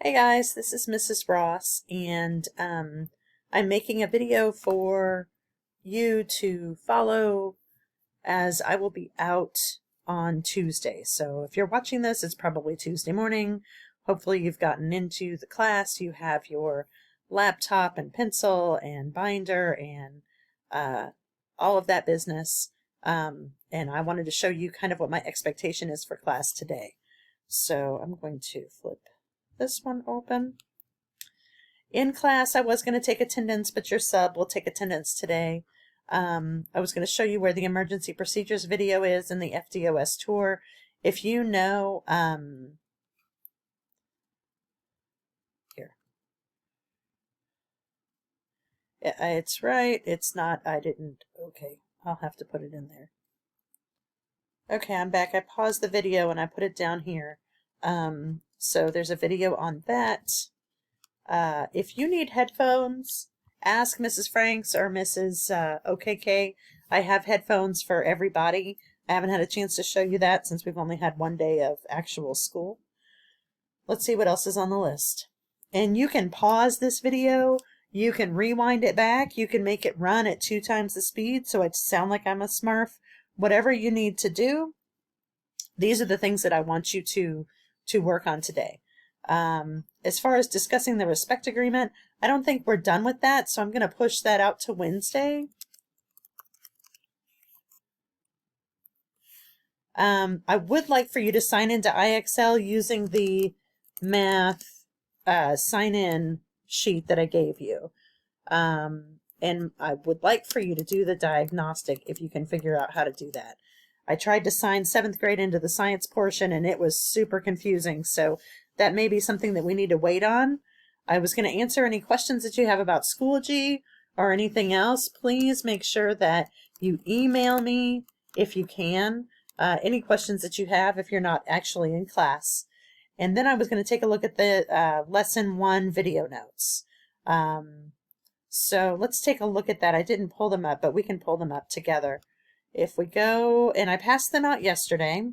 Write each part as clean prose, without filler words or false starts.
Hey guys, this is Mrs. Ross, and I'm making a video for you to follow as I will be out on Tuesday. So if you're watching this, it's probably Tuesday morning. Hopefully you've gotten into the class, you have your laptop and pencil and binder and all of that business. And I wanted to show you kind of what my expectation is for class today. So I'm going to flip this one open. In class, I was going to take attendance, but your sub will take attendance today. I was going to show you where the emergency procedures video is in the FDOS tour. If you know, here, it's right, it's not, I didn't, okay, I'll have to put it in there. Okay, I'm back. I paused the video and I put it down here. So there's a video on that. If you need headphones, ask Mrs. Franks or Mrs. OKK. I have headphones for everybody. I haven't had a chance to show you that since we've only had one day of actual school. Let's see what else is on the list. And you can pause this video. You can rewind it back. You can make it run at 2 times the speed so it sound like I'm a Smurf. Whatever you need to do, these are the things that I want you to work on today. As far as discussing the respect agreement, I don't think we're done with that, so I'm going to push that out to Wednesday. I would like for you to sign into IXL using the math sign-in sheet that I gave you. And I would like for you to do the diagnostic if you can figure out how to do that. I tried to sign 7th grade into the science portion and it was super confusing, so that may be something that we need to wait on. I was going to answer any questions that you have about Schoology or anything else. Please make sure that you email me if you can, any questions that you have if you're not actually in class. And then I was going to take a look at the lesson 1 video notes. So let's take a look at that. I didn't pull them up, but we can pull them up together. If we go, and I passed them out yesterday.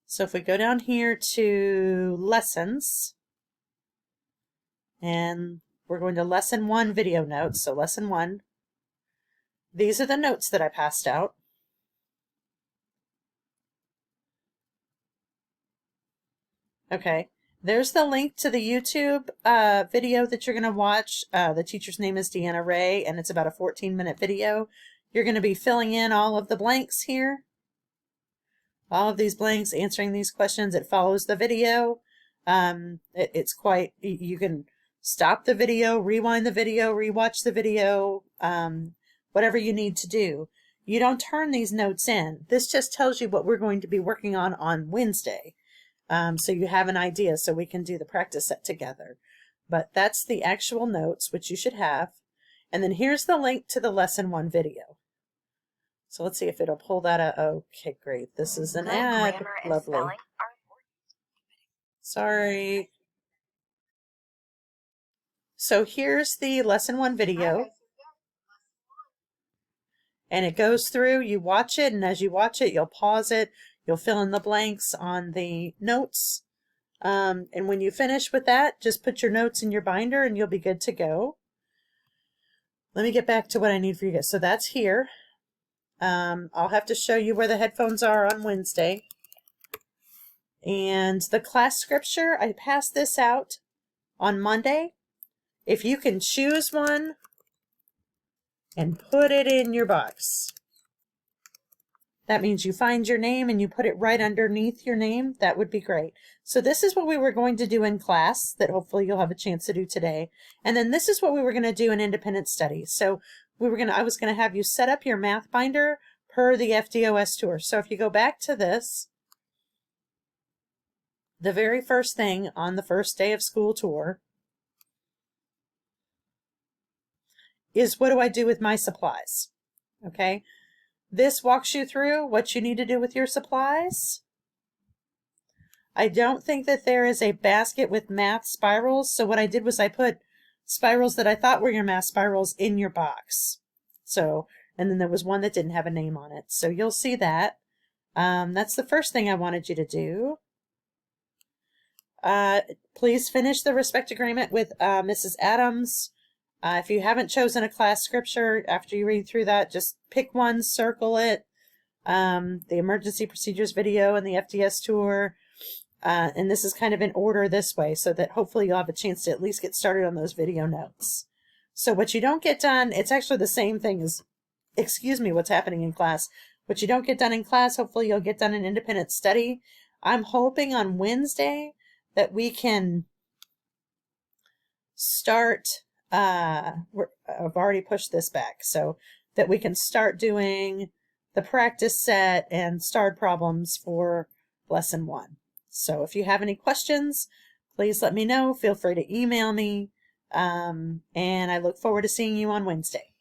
So if we go down here to lessons, and we're going to lesson 1 video notes. So lesson 1, these are the notes that I passed out. Okay, there's the link to the YouTube video that you're going to watch. The teacher's name is Deanna Ray, and it's about a 14-minute video. You're going to be filling in all of the blanks here. All of these blanks, answering these questions. It follows the video. It's quite, you can stop the video, rewind the video, rewatch the video, whatever you need to do. You don't turn these notes in. This just tells you what we're going to be working on Wednesday. So you have an idea so we can do the practice set together. But that's the actual notes, which you should have. And then here's the link to the lesson 1 video. So let's see if it'll pull that out. Okay, great. This is an ad. Lovely. Sorry. So here's the lesson 1 video. And it goes through, you watch it, and as you watch it, you'll pause it. You'll fill in the blanks on the notes. And when you finish with that, just put your notes in your binder and you'll be good to go. Let me get back to what I need for you guys. So that's here. I'll have to show you where the headphones are on Wednesday. And the class scripture, I passed this out on Monday. If you can choose one and put it in your box. That means you find your name and you put it right underneath your name. That would be great. So this is what we were going to do in class that hopefully you'll have a chance to do today. And then this is what we were going to do in independent study. So I was going to have you set up your math binder per the FDOS tour. So if you go back to this, the very first thing on the first day of school tour is what do I do with my supplies? Okay. This walks you through what you need to do with your supplies. I don't think that there is a basket with math spirals. So what I did was I put spirals that I thought were your math spirals in your box. So, and then there was one that didn't have a name on it. So you'll see that. That's the first thing I wanted you to do. Please finish the respect agreement with Mrs. Adams. If you haven't chosen a class scripture, after you read through that, just pick one, circle it. The emergency procedures video and the FDS tour. And this is kind of in order this way so that hopefully you'll have a chance to at least get started on those video notes. So what you don't get done, it's actually the same thing as, what's happening in class. What you don't get done in class, hopefully you'll get done in independent study. I'm hoping on Wednesday that we can start, I've already pushed this back, so that we can start doing the practice set and STAR problems for lesson 1. So if you have any questions, please let me know. Feel free to email me. And I look forward to seeing you on Wednesday.